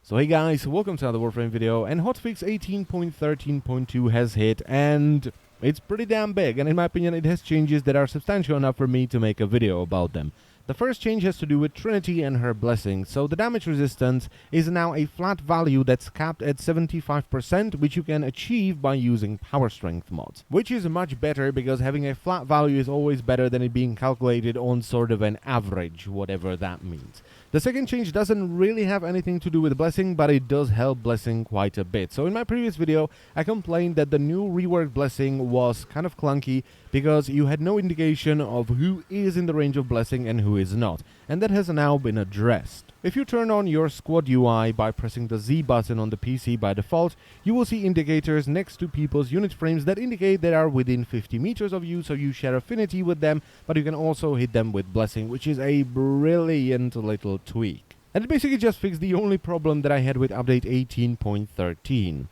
So hey guys, welcome to another Warframe video, and Hotfix 18.13.2 has hit, and it's pretty damn big, and in my opinion it has changes that are substantial enough for me to make a video about them. The first change has to do with Trinity and her Blessing. So the damage resistance is now a flat value that's capped at 75%, which you can achieve by using power strength mods. Which is much better because having a flat value is always better than it being calculated on sort of an average, whatever that means. The second change doesn't really have anything to do with Blessing, but it does help Blessing quite a bit. So in my previous video, I complained that the new reworked Blessing was kind of clunky because you had no indication of who is in the range of Blessing and who is not, and that has now been addressed. If you turn on your squad UI by pressing the Z button on the PC by default, you will see indicators next to people's unit frames that indicate they are within 50 meters of you, so you share affinity with them, but you can also hit them with Blessing, which is a brilliant little tweak. And it basically just fixed the only problem that I had with update 18.13.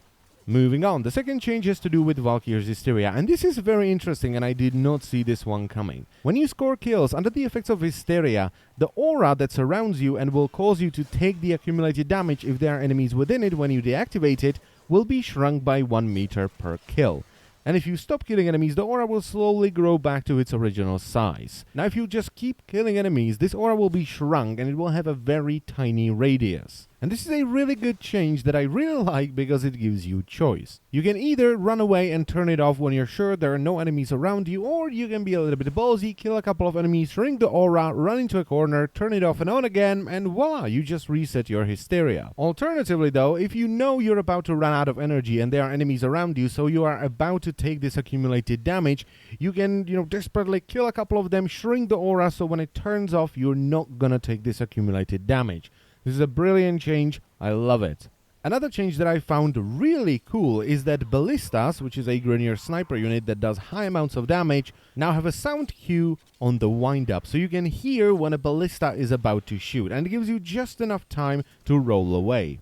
Moving on, the second change has to do with Valkyr Zestiria, and this is very interesting and I did not see this one coming. When you score kills under the effects of Hysteria, the aura that surrounds you and will cause you to take the accumulated damage if there are enemies within it when you deactivate it, will be shrunk by 1 meter per kill. And if you stop killing enemies, the aura will slowly grow back to its original size. Now if you just keep killing enemies, this aura will be shrunk and it will have a very tiny radius. And this is a really good change that I really like because it gives you choice. You can either run away and turn it off when you're sure there are no enemies around you, or you can be a little bit ballsy, kill a couple of enemies, shrink the aura, run into a corner, turn it off and on again, and voila, you just reset your Hysteria. Alternatively though, if you know you're about to run out of energy and there are enemies around you, so you are about to take this accumulated damage, you can, desperately kill a couple of them, shrink the aura, so when it turns off, you're not gonna take this accumulated damage. This is a brilliant change, I love it. Another change that I found really cool is that Ballistas, which is a Grineer sniper unit that does high amounts of damage, now have a sound cue on the wind-up, so you can hear when a Ballista is about to shoot, and it gives you just enough time to roll away.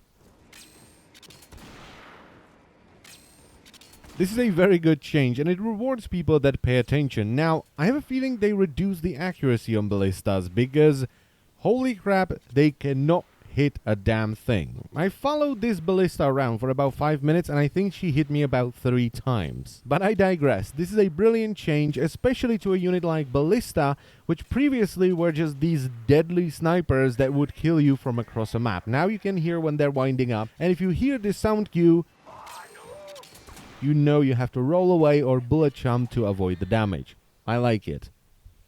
This is a very good change, and it rewards people that pay attention. Now, I have a feeling they reduce the accuracy on Ballistas, because holy crap, they cannot hit a damn thing. I followed this Ballista around for about 5 minutes and I think she hit me about 3 times. But I digress. This is a brilliant change, especially to a unit like Ballista, which previously were just these deadly snipers that would kill you from across a map. Now you can hear when they're winding up, and if you hear this sound cue, you know you have to roll away or bullet jump to avoid the damage. I like it.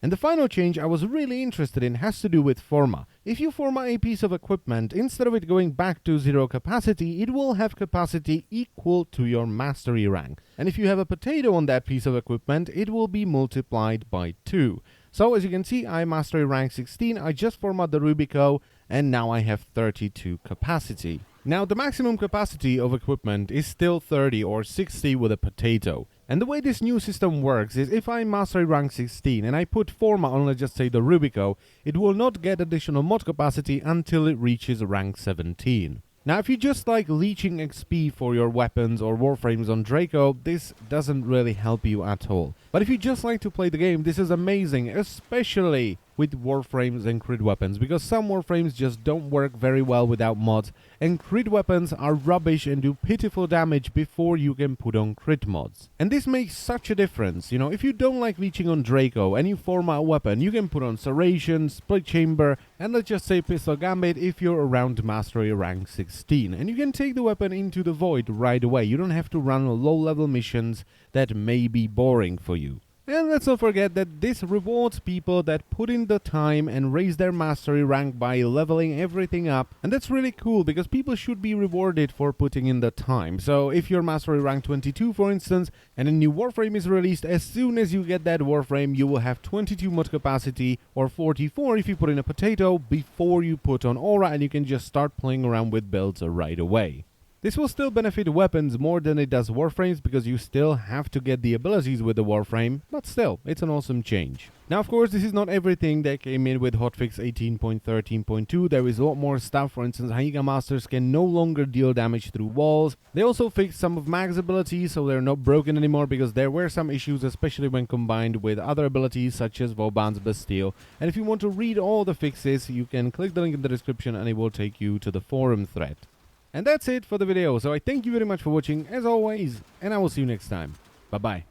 And the final change I was really interested in has to do with Forma. If you Forma a piece of equipment, instead of it going back to 0 capacity, it will have capacity equal to your mastery rank. And if you have a potato on that piece of equipment, it will be multiplied by 2. So as you can see, I mastery rank 16, I just formatted the Rubico, and now I have 32 capacity. Now the maximum capacity of equipment is still 30 or 60 with a potato. And the way this new system works is if I mastery rank 16 and I put Forma on, let's just say the Rubico, it will not get additional mod capacity until it reaches rank 17. Now if you just like leeching XP for your weapons or Warframes on Draco, this doesn't really help you at all. But if you just like to play the game, this is amazing, especially with Warframes and crit weapons, because some Warframes just don't work very well without mods, and crit weapons are rubbish and do pitiful damage before you can put on crit mods. And this makes such a difference. If you don't like leeching on Draco and you Forma a weapon, you can put on Serration, Split Chamber, and let's just say Pistol Gambit if you're around Mastery rank 16. And you can take the weapon into the void right away. You don't have to run low-level missions that may be boring for you. And let's not forget that this rewards people that put in the time and raise their mastery rank by leveling everything up. And that's really cool because people should be rewarded for putting in the time. So if you're mastery rank 22 for instance, and a new Warframe is released, as soon as you get that Warframe you will have 22 mod capacity, or 44 if you put in a potato, before you put on aura, and you can just start playing around with builds right away. This will still benefit weapons more than it does Warframes because you still have to get the abilities with the Warframe, but still, it's an awesome change. Now of course this is not everything that came in with Hotfix 18.13.2, there is a lot more stuff. For instance, Haiga Masters can no longer deal damage through walls. They also fixed some of Mag's abilities so they're not broken anymore because there were some issues, especially when combined with other abilities such as Vauban's Bastille. And if you want to read all the fixes, you can click the link in the description and it will take you to the forum thread. And that's it for the video, so I thank you very much for watching as always, and I will see you next time. Bye bye.